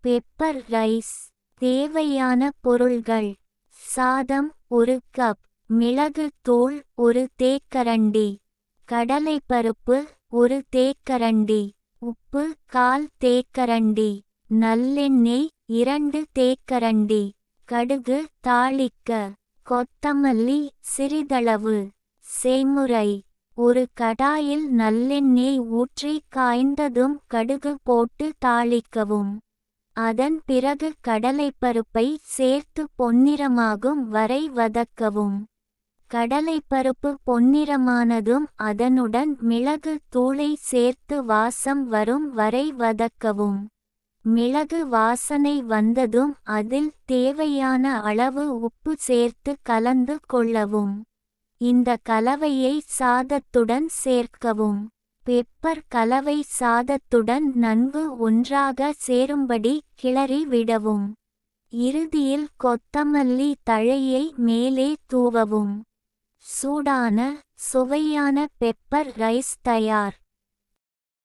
Pepper rice. தேவையான பொருள்கள்: சாதம் 1 கப், மிளகு தூள் 1 தேக்கரண்டி, கடலைப்பருப்பு 1 தேக்கரண்டி, உப்பு 1/4 தேக்கரண்டி, நல்லெண்ணெய் 2 தேக்கரண்டி, கடுகு தாளிக்க, கொத்தமல்லி சிறிதளவு. செய்முறை: ஒரு கடாயில் நல்லெண்ணெய் ஊற்றி காய்ந்ததும் கடுகு போட்டு தாளிக்கவும். அதன் பிறகு கடலைப்பருப்பை சேர்த்து பொன்னிறமாகும் வரை வதக்கவும். கடலைப்பருப்பு பொன்னிறமானதும் அதனுடன் மிளகு தூளை சேர்த்து வாசம் வரும் வரை வதக்கவும். மிளகு வாசனை வந்ததும் அதில் தேவையான அளவு உப்பு சேர்த்து கலந்து கொள்ளவும். இந்த கலவையை சாதத்துடன் சேர்க்கவும். பெப்பர் கலவை சாதத்துடன் நன்கு ஒன்றாக சேரும்படி கிளறி விடவும். இறுதியில் கொத்தமல்லி தழையை மேலே தூவவும். சூடான, சுவையான பெப்பர் ரைஸ் தயார்.